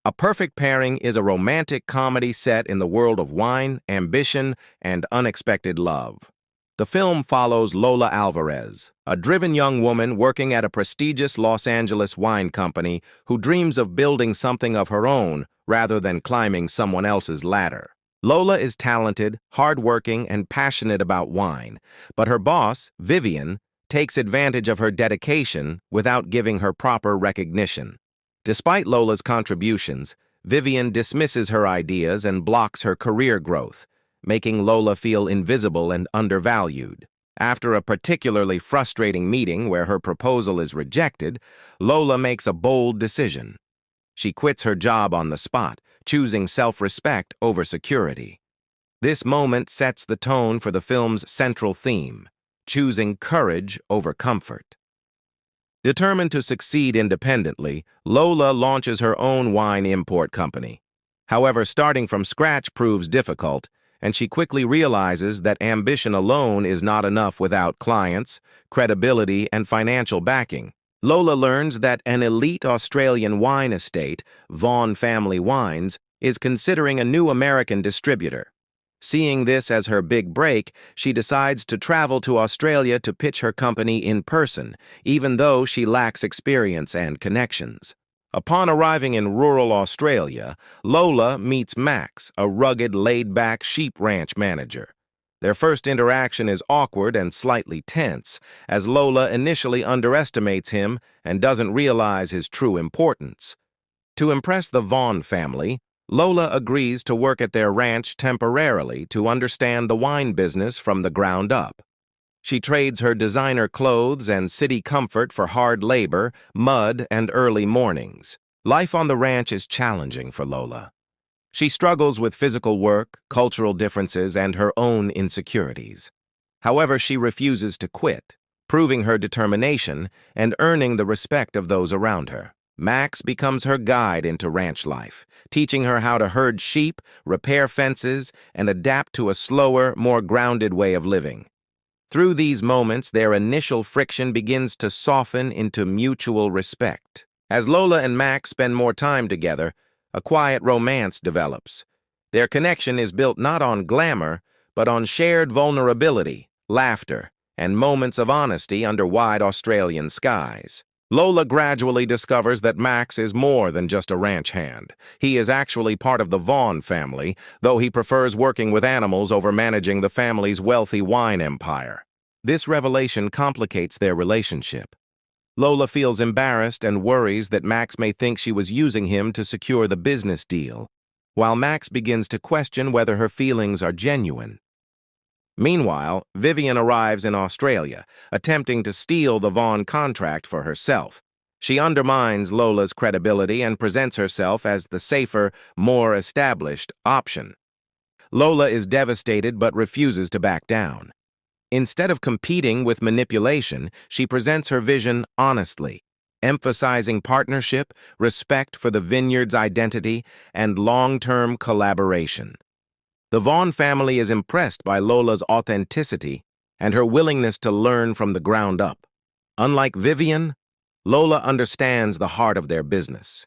A Perfect Pairing is a romantic comedy set in the world of wine, ambition, and unexpected love. The film follows Lola Alvarez, a driven young woman working at a prestigious Los Angeles wine company who dreams of building something of her own rather than climbing someone else's ladder. Lola is talented, hardworking, and passionate about wine, but her boss, Vivian, takes advantage of her dedication without giving her proper recognition. Despite Lola's contributions, Vivian dismisses her ideas and blocks her career growth, making Lola feel invisible and undervalued. After a particularly frustrating meeting where her proposal is rejected, Lola makes a bold decision. She quits her job on the spot, choosing self-respect over security. This moment sets the tone for the film's central theme, choosing courage over comfort. Determined to succeed independently, Lola launches her own wine import company. However, starting from scratch proves difficult, and she quickly realizes that ambition alone is not enough without clients, credibility, and financial backing. Lola learns that an elite Australian wine estate, Vaughan Family Wines, is considering a new American distributor. Seeing this as her big break, she decides to travel to Australia to pitch her company in person, even though she lacks experience and connections. Upon arriving in rural Australia, Lola meets Max, a rugged, laid-back sheep ranch manager. Their first interaction is awkward and slightly tense, as Lola initially underestimates him and doesn't realize his true importance. To impress the Vaughan family, Lola agrees to work at their ranch temporarily to understand the wine business from the ground up. She trades her designer clothes and city comfort for hard labor, mud, and early mornings. Life on the ranch is challenging for Lola. She struggles with physical work, cultural differences, and her own insecurities. However, she refuses to quit, proving her determination and earning the respect of those around her. Max becomes her guide into ranch life, teaching her how to herd sheep, repair fences, and adapt to a slower, more grounded way of living. Through these moments, their initial friction begins to soften into mutual respect. As Lola and Max spend more time together, a quiet romance develops. Their connection is built not on glamour, but on shared vulnerability, laughter, and moments of honesty under wide Australian skies. Lola gradually discovers that Max is more than just a ranch hand. He is actually part of the Vaughan family, though he prefers working with animals over managing the family's wealthy wine empire. This revelation complicates their relationship. Lola feels embarrassed and worries that Max may think she was using him to secure the business deal, while Max begins to question whether her feelings are genuine. Meanwhile, Vivian arrives in Australia, attempting to steal the Vaughan contract for herself. She undermines Lola's credibility and presents herself as the safer, more established option. Lola is devastated but refuses to back down. Instead of competing with manipulation, she presents her vision honestly, emphasizing partnership, respect for the vineyard's identity, and long-term collaboration. The Vaughan family is impressed by Lola's authenticity and her willingness to learn from the ground up. Unlike Vivian, Lola understands the heart of their business,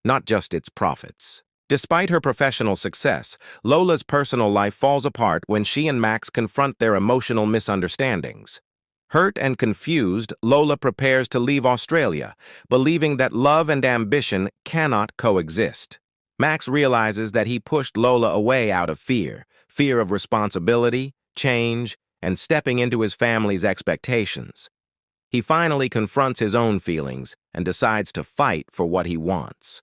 not just its profits. Despite her professional success, Lola's personal life falls apart when she and Max confront their emotional misunderstandings. Hurt and confused, Lola prepares to leave Australia, believing that love and ambition cannot coexist. Max realizes that he pushed Lola away out of fear of responsibility, change, and stepping into his family's expectations. He finally confronts his own feelings and decides to fight for what he wants.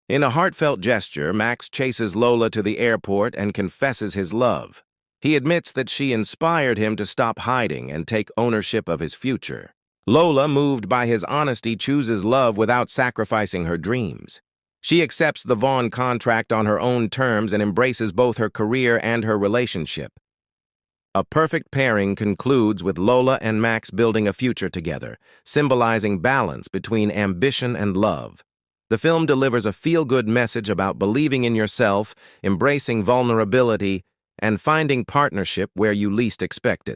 In a heartfelt gesture, Max chases Lola to the airport and confesses his love. He admits that she inspired him to stop hiding and take ownership of his future. Lola, moved by his honesty, chooses love without sacrificing her dreams. She accepts the Vaughan contract on her own terms and embraces both her career and her relationship. A Perfect Pairing concludes with Lola and Max building a future together, symbolizing balance between ambition and love. The film delivers a feel-good message about believing in yourself, embracing vulnerability, and finding partnership where you least expect it.